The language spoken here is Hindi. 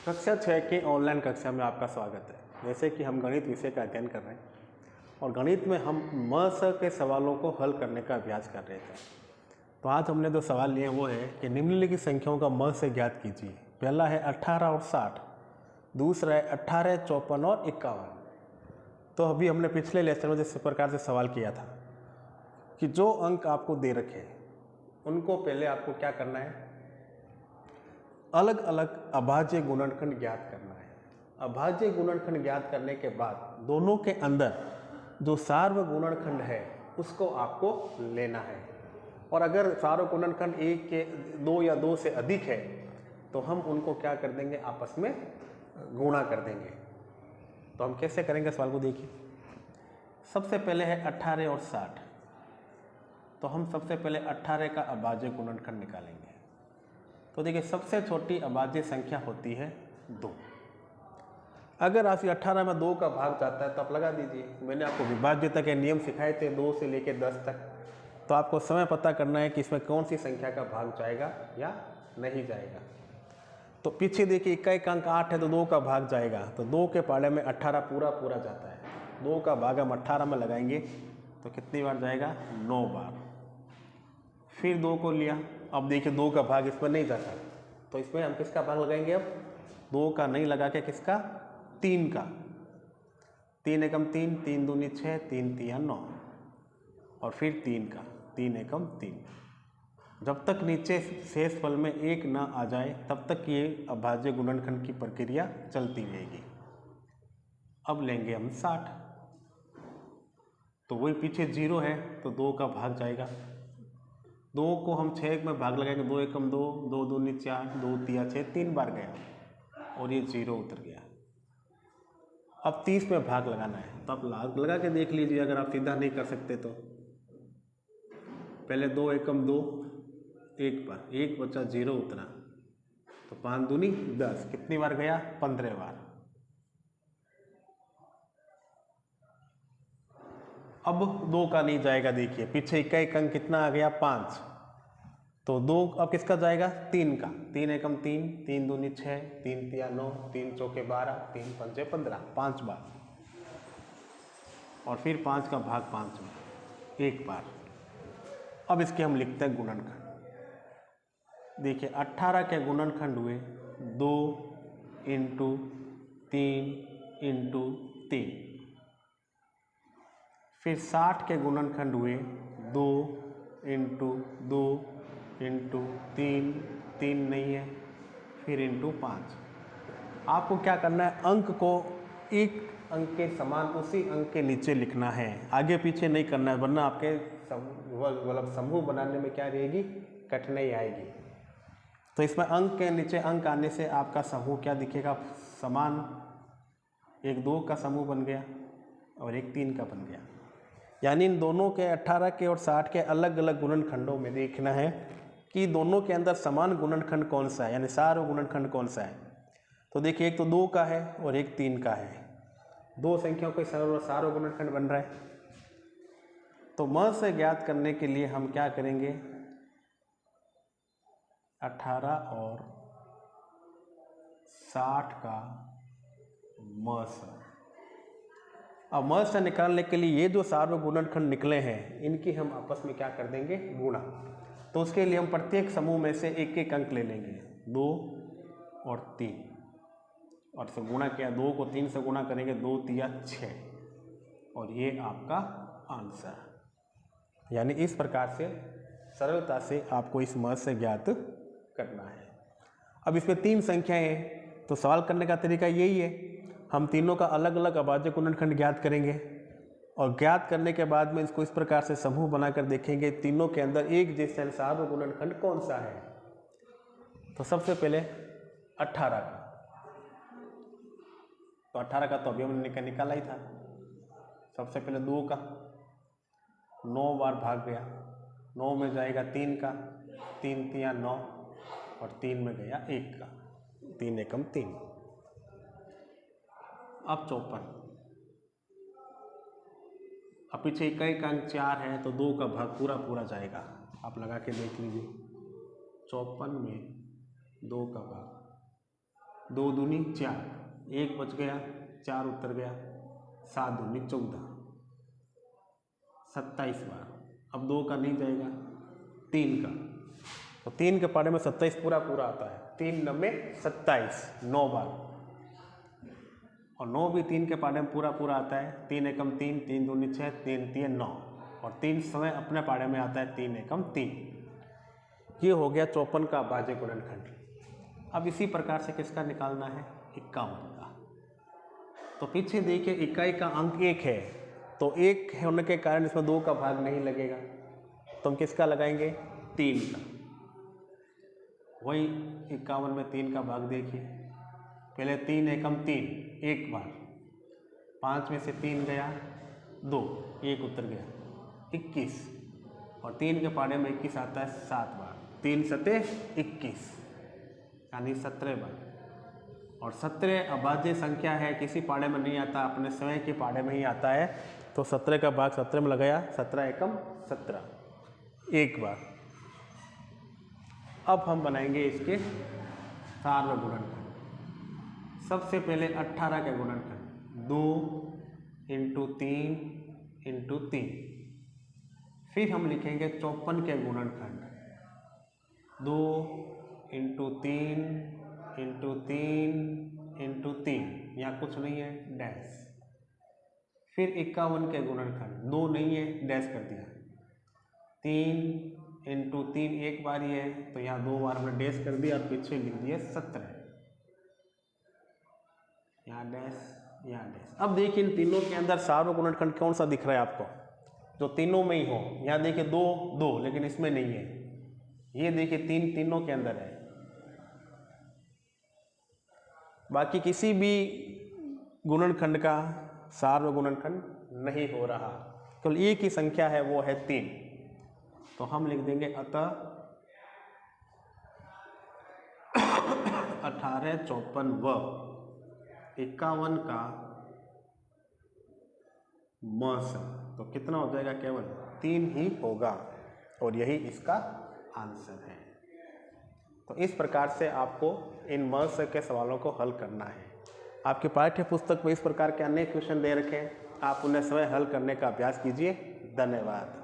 कक्षा 6 की ऑनलाइन कक्षा में आपका स्वागत है। जैसे कि हम गणित विषय का अध्ययन कर रहे हैं और गणित में हम म स के सवालों को हल करने का अभ्यास कर रहे थे। तो आज हमने जो सवाल लिए वो है कि निम्नलिखित संख्याओं का म से ज्ञात कीजिए। पहला है 18 और 60, दूसरा है 18, 54 और 51। तो अभी हमने पिछले लेसन में जिस प्रकार से सवाल किया था कि जो अंक आपको दे रखे उनको पहले आपको क्या करना है, अलग अलग अभाज्य गुणनखंड ज्ञात करना है। अभाज्य गुणनखंड ज्ञात करने के बाद दोनों के अंदर जो सार्वभौम गुणनखंड है उसको आपको लेना है। और अगर सार्वभौम गुणनखंड एक के दो या दो से अधिक है तो हम उनको क्या कर देंगे, आपस में गुणा कर देंगे। तो हम कैसे करेंगे सवाल को देखिए। सबसे पहले है 18 और 60। तो हम सबसे पहले 18 का अभाज्य गुणनखंड निकालेंगे। तो देखिए सबसे छोटी अभाज्य संख्या होती है 2। अगर आपसे 18 में 2 का भाग जाता है तो आप लगा दीजिए। मैंने आपको विभाज्यता के नियम सिखाए थे 2 से लेकर 10 तक। तो आपको समय पता करना है कि इसमें कौन सी संख्या का भाग जाएगा या नहीं जाएगा। तो पीछे देखिए इक्का एक अंक 8 है तो 2 का भाग जाएगा। तो 2 के पाड़े में 18 पूरा जाता है। 2 का भाग हम 18 में लगाएंगे तो कितनी बार जाएगा, 9 बार। फिर 2 को लिया, अब देखिए 2 का भाग इसमें नहीं जाता तो इसमें हम किसका भाग लगाएंगे, अब 2 का नहीं लगा के किसका, 3 का। 3 एकम 3, 3 दूनी 6, 3 तिया 9 और फिर 3 का, 3 एकम 3। जब तक नीचे शेष फल में 1 ना आ जाए तब तक ये अभाज्य गुणनखंड की प्रक्रिया चलती रहेगी। अब लेंगे हम 60। तो वही पीछे 0 है तो 2 का भाग जाएगा। 2 को हम 6 में भाग लगाएंगे, 2 एकम 2, 2 दूनी 4, 2 तिया 6, 3 बार गया और ये 0 उतर गया। अब 30 में भाग लगाना है तो आप लगा के देख लीजिए। अगर आप सीधा नहीं कर सकते तो पहले 2 एकम 2, 1 बार, 1 बचा 0 उतरा तो 5 दूनी 10, कितनी बार गया, 15 बार। अब 2 का नहीं जाएगा, देखिए पीछे इक्का एक अंक कितना आ गया, 5। तो 2 अब किसका जाएगा, 3 का। 3 एकम 3, 3 दूनी 6, 3 तिया 9, 3 चौके 12, 3 पंजे 15, 5 बार। और फिर 5 का भाग 5 में 1 बार। अब इसके हम लिखते हैं गुणनखंड। देखिए 18 के गुणनखंड हुए 2 इंटू 3 इंटू 3। फिर 60 के गुणनखंड हुए 2 इंटू 2 इंटू 3, 3 नहीं है, फिर इंटू 5। आपको क्या करना है, अंक को एक अंक के समान उसी अंक के नीचे लिखना है, आगे पीछे नहीं करना है, वरना आपके समूह बनाने में क्या रहेगी, कठिनाई आएगी। तो इसमें अंक के नीचे अंक आने से आपका समूह क्या दिखेगा, समान। एक 2 का समूह बन गया और एक 3 का बन गया। यानी इन दोनों के 18 के और 60 के अलग अलग गुणनखंडों में देखना है कि दोनों के अंदर समान गुणनखंड कौन सा है, यानी सार्वभौम गुणनखंड कौन सा है। तो देखिए एक तो 2 का है और एक 3 का है। 2 संख्याओं का सार्वभौम गुणनखंड बन रहा है। तो म से ज्ञात करने के लिए हम क्या करेंगे, 18 और 60 का म से। अब म से निकालने के लिए ये जो सार्वभौम गुणनखंड निकले हैं इनकी हम आपस में क्या कर देंगे, गुणा। तो उसके लिए हम प्रत्येक समूह में से एक एक अंक ले लेंगे, 2 और 3, और से गुणा किया। 2 को 3 से गुणा करेंगे, 2 तिया 6, और ये आपका आंसर। यानी इस प्रकार से सरलता से आपको इस म से ज्ञात करना है। अब इसमें 3 संख्याएं हैं तो सवाल करने का तरीका यही है, हम तीनों का अलग अलग अभाज्य गुणनखंड ज्ञात करेंगे और ज्ञात करने के बाद में इसको इस प्रकार से समूह बनाकर देखेंगे तीनों के अंदर एक जैसे सार्वभौम गुणनखंड कौन सा है। तो सबसे पहले 18 का, तो 18 का तो अभी हमने निकाला ही था। सबसे पहले 2 का, 9 बार भाग गया, 9 में जाएगा 3 का, 3 तिया 9 और 3 में गया 1 का, 3 एकम 3। अब 54। अब पीछे इक्का एक अंक 4 है तो 2 का भाग पूरा जाएगा। आप लगा के देख लीजिए, 54 में 2 का भाग 2 दूनी 4, 1 बच गया, 4 उतर गया, 7 दूनी 14, 27 बार। अब 2 का नहीं जाएगा, 3 का, तो 3 के पाड़े में 27 पूरा पूरा आता है, 3 9 27, 9 बार। और 9 भी 3 के पाड़े में पूरा पूरा आता है, 3 एकम 3, 3 दूनी 6, 3 3 9, और 3 समय अपने पाड़े में आता है, 3 एकम 3। ये हो गया 54 का अभाज्य गुणनखंड। अब इसी प्रकार से किसका निकालना है, 51 का। तो पीछे देखिए इकाई का अंक 1 है, तो 1 होने के कारण इसमें 2 का भाग नहीं लगेगा, तो हम किसका लगाएंगे, 3 का। वही 51 में 3 का भाग देखिए, पहले 3 एकम 3, 1 बार, 5 में से 3 गया 2, 1 उतर गया, 21, और 3 के पाड़े में 21 आता है 7 बार, 3 सते 21, यानी 17 बार। और 17 अभाज्य संख्या है, किसी पाड़े में नहीं आता, अपने स्वयं के पाड़े में ही आता है, तो 17 का भाग 17 में लगाया, 17 एकम 17, 1 बार। अब हम बनाएंगे इसके सार्व गुणनखंड। सबसे पहले 18 के गुणनखंड, 2 × 3 × 3। फिर हम लिखेंगे 54 के गुणनखंड, 2 × 3 × 3 × 3, यहाँ कुछ नहीं है, डैश। फिर 51 के गुणनखंड, 2 नहीं है, डैश कर दिया, 3 × 3 एक बार ही है, तो यहाँ 2 बार हमने डैश कर दिया और पीछे लिख दिया 17, यहाँ डैश, यहाँ डैश। अब देखिए इन तीनों के अंदर सार्व गुणनखंड कौन सा दिख रहा है आपको, जो तीनों में ही हो। यहाँ देखिए 2 2, लेकिन इसमें नहीं है। ये देखिए 3 तीनों के अंदर है, बाकी किसी भी गुणनखंड का सार्व गुणनखंड नहीं हो रहा, केवल एक ही संख्या है, वो है 3। तो हम लिख देंगे अतः 18, 54 व 51 का मस, तो कितना हो जाएगा, केवल 3 ही होगा, और यही इसका आंसर है। तो इस प्रकार से आपको इन मस के सवालों को हल करना है। आपके पाठ्य पुस्तक में इस प्रकार के अनेक क्वेश्चन दे रखे हैं, आप उन्हें स्वयं हल करने का अभ्यास कीजिए। धन्यवाद।